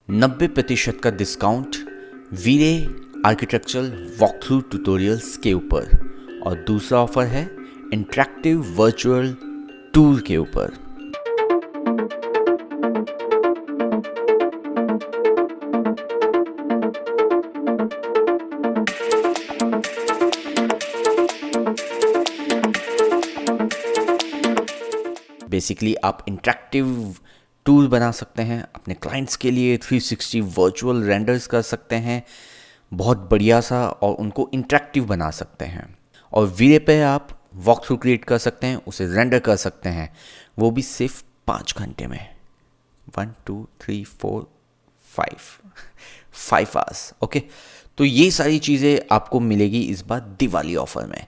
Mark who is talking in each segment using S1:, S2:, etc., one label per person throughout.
S1: 90% का डिस्काउंट वीरे architectural walkthrough tutorials के ऊपर, और दूसरा ऑफर है इंटरैक्टिव वर्चुअल टूर के ऊपर। बेसिकली आप इंटरैक्टिव टूर बना सकते हैं अपने क्लाइंट्स के लिए, 360 वर्चुअल रेंडर्स कर सकते हैं बहुत बढ़िया सा, और उनको इंटरैक्टिव बना सकते हैं। और वीरे पे आप वॉक थ्रू क्रिएट कर सकते हैं, उसे रेंडर कर सकते हैं, वो भी सिर्फ 5 घंटे में। 1 2 3 4 5 आवर्स। ओके, तो ये सारी चीज़ें आपको मिलेगी इस बार दिवाली ऑफर में।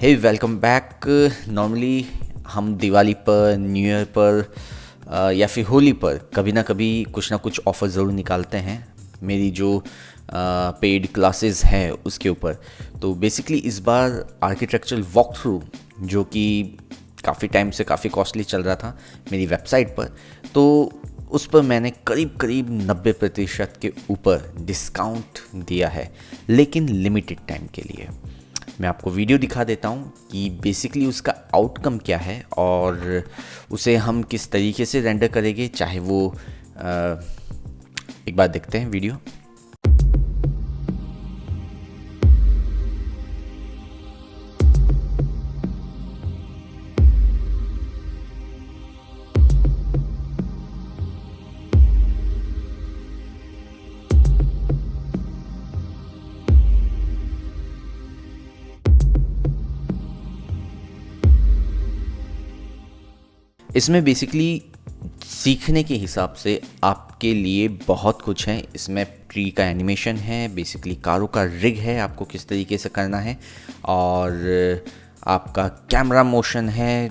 S1: हे वेलकम बैक। नॉर्मली हम दिवाली पर, न्यू ईयर पर या फिर होली पर कभी ना कभी कुछ ना कुछ ऑफ़र ज़रूर निकालते हैं मेरी जो पेड क्लासेस है उसके ऊपर। तो बेसिकली इस बार आर्किटेक्चरल वॉक थ्रू, जो कि काफ़ी टाइम से काफ़ी कॉस्टली चल रहा था मेरी वेबसाइट पर, तो उस पर मैंने करीब 90% के ऊपर डिस्काउंट दिया है, लेकिन लिमिटेड टाइम के लिए। मैं आपको वीडियो दिखा देता हूँ कि बेसिकली उसका आउटकम क्या है और उसे हम किस तरीके से रेंडर करेंगे, चाहे वो एक बार देखते हैं वीडियो। इसमें बेसिकली सीखने के हिसाब से आपके लिए बहुत कुछ है। इसमें ट्री का एनिमेशन है, बेसिकली कारों का रिग है, आपको किस तरीके से करना है, और आपका कैमरा मोशन है,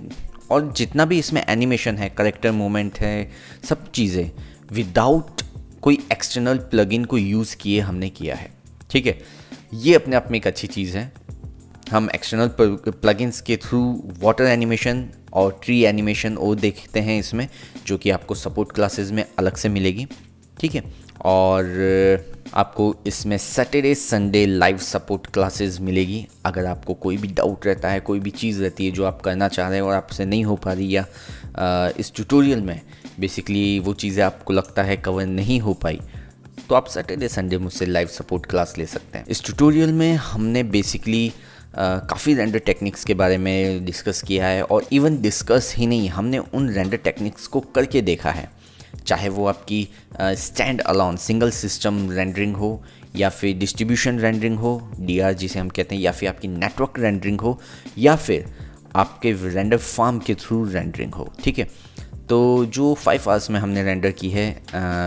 S1: और जितना भी इसमें एनिमेशन है, करेक्टर मूवमेंट है, सब चीज़ें विदाउट कोई एक्सटर्नल प्लगइन को यूज़ किए हमने किया है। ठीक है, ये अपने आप में एक अच्छी चीज़ है। हम एक्सटर्नल प्लगइन्स के थ्रू वाटर एनिमेशन और ट्री एनिमेशन वो देखते हैं इसमें, जो कि आपको सपोर्ट क्लासेस में अलग से मिलेगी। ठीक है, और आपको इसमें Saturday Sunday live support classes मिलेगी। अगर आपको कोई भी डाउट रहता है, कोई भी चीज़ रहती है जो आप करना चाह रहे हैं और आपसे नहीं हो पा रही, या इस ट्यूटोरियल में बेसिकली वो चीज़ें आपको लगता है कवर नहीं हो पाई, तो आप सैटरडे संडे मुझसे लाइव सपोर्ट क्लास ले सकते हैं। इस ट्यूटोरियल में हमने बेसिकली काफ़ी रेंडर टेक्निक्स के बारे में डिस्कस किया है, और इवन डिस्कस ही नहीं, हमने उन रेंडर टेक्निक्स को करके देखा है। चाहे वो आपकी stand alone single system rendering हो, या फिर डिस्ट्रीब्यूशन रेंडरिंग हो, डीआर जिसे हम कहते हैं, या फिर आपकी नेटवर्क रेंडरिंग हो, या फिर आपके रेंडर फार्म के थ्रू रेंडरिंग हो। ठीक है, तो जो 5 आवर्स में हमने रेंडर की है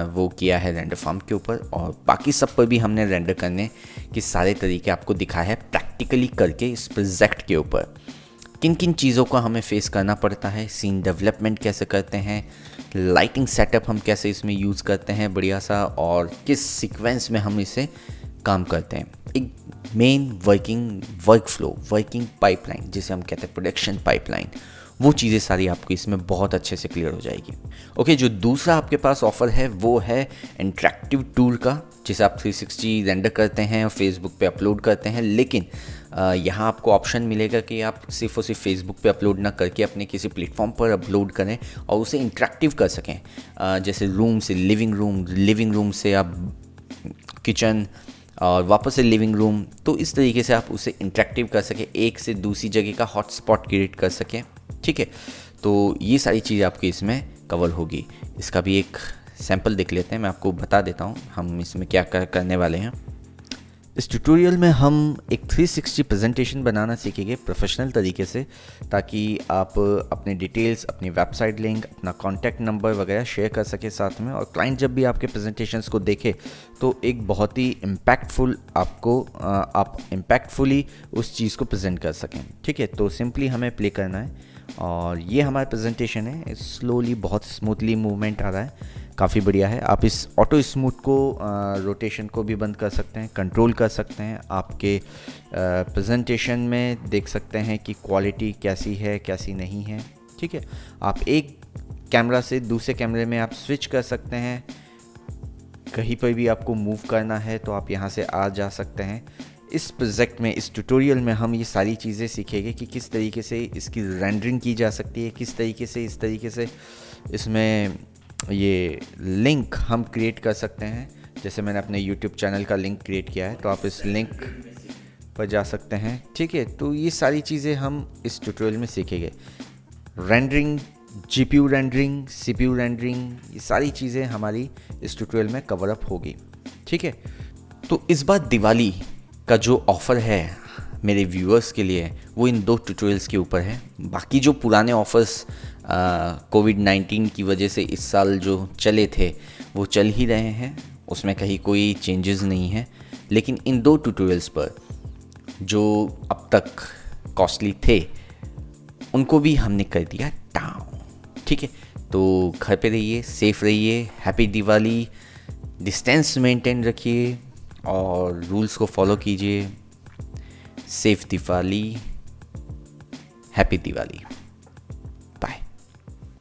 S1: वो किया है रेंडर फार्म के ऊपर, और बाकी सब पर भी हमने रेंडर करने के सारे तरीके आपको दिखाया है प्रैक्टिकली करके इस प्रोजेक्ट के ऊपर। किन किन चीज़ों का हमें फेस करना पड़ता है, सीन डेवलपमेंट कैसे करते हैं, लाइटिंग सेटअप हम कैसे इसमें यूज़ करते हैं बढ़िया सा, और किस सीक्वेंस में हम इसे काम करते हैं। एक main work flow, working pipeline जिसे हम कहते हैं प्रोडक्शन पाइपलाइन, वो चीज़ें सारी आपको इसमें बहुत अच्छे से क्लियर हो जाएगी। ओके, जो दूसरा आपके पास ऑफर है वो है इंटरैक्टिव टूर का, जिसे आप 360 रेंडर करते हैं और फेसबुक पे अपलोड करते हैं। लेकिन यहाँ आपको ऑप्शन मिलेगा कि आप सिर्फ और सिर्फ फेसबुक पे अपलोड ना करके अपने किसी प्लेटफॉर्म पर अपलोड करें और उसे इंटरैक्टिव कर सकें। जैसे रूम से लिविंग रूम से आप किचन, और वापस से लिविंग रूम, तो इस तरीके से आप उसे इंटरैक्टिव कर सकें, एक से दूसरी जगह का हॉटस्पॉट क्रिएट कर सकें। ठीक है, तो ये सारी चीज़ आपकी इसमें कवर होगी। इसका भी एक सैंपल देख लेते हैं, मैं आपको बता देता हूँ हम इसमें क्या करने वाले हैं। इस ट्यूटोरियल में हम एक 360 प्रेजेंटेशन बनाना सीखेंगे प्रोफेशनल तरीके से, ताकि आप अपने डिटेल्स, अपनी वेबसाइट लिंक, अपना कॉन्टैक्ट नंबर वगैरह शेयर कर सके साथ में, और क्लाइंट जब भी आपके प्रेजेंटेशंस को देखे तो एक बहुत ही इम्पैक्टफुल आप इम्पैक्टफुली उस चीज़ को प्रेजेंट कर सकें। ठीक है, तो सिंपली हमें प्ले करना है, और ये हमारा प्रेजेंटेशन है। स्लोली, बहुत स्मूथली मूवमेंट आ रहा है। काफ़ी बढ़िया है। आप इस ऑटो स्मूथ को रोटेशन को भी बंद कर सकते हैं, कंट्रोल कर सकते हैं। आपके प्रेजेंटेशन में देख सकते हैं कि क्वालिटी कैसी है कैसी नहीं है, ठीक है। आप एक कैमरा से दूसरे कैमरे में आप स्विच कर सकते हैं। कहीं पर भी आपको मूव करना है तो आप यहाँ से आ जा सकते हैं। इस प्रोजेक्ट में, इस ट्यूटोरियल में हम ये सारी चीज़ें सीखेंगे कि किस तरीके से इसकी रेंडरिंग की जा सकती है, किस तरीके से इस तरीके से इसमें ये लिंक हम क्रिएट कर सकते हैं। जैसे मैंने अपने YouTube चैनल का लिंक क्रिएट किया है, तो आप इस लिंक पर जा सकते हैं, ठीक है। तो ये सारी चीज़ें हम इस ट्यूटोरियल में सीखेंगे। Rendering, GPU rendering, CPU rendering, ये सारी चीज़ें हमारी इस ट्यूटोरियल में कवर अप होगी, ठीक है। तो इस बार दिवाली का जो ऑफ़र है मेरे व्यूअर्स के लिए, वो इन 2 ट्यूटोरियल्स के ऊपर है। बाकी जो पुराने ऑफ़र्स कोविड-19 की वजह से इस साल जो चले थे वो चल ही रहे हैं, उसमें कहीं कोई चेंजेस नहीं है। लेकिन इन 2 ट्यूटोरियल्स पर जो अब तक कॉस्टली थे उनको भी हमने कर दिया डाउन, ठीक है। तो घर पे रहिए, सेफ़ रहिए, हैप्पी दिवाली, डिस्टेंस मेंटेन रखिए और रूल्स को फॉलो कीजिए। Safe Diwali, happy Diwali.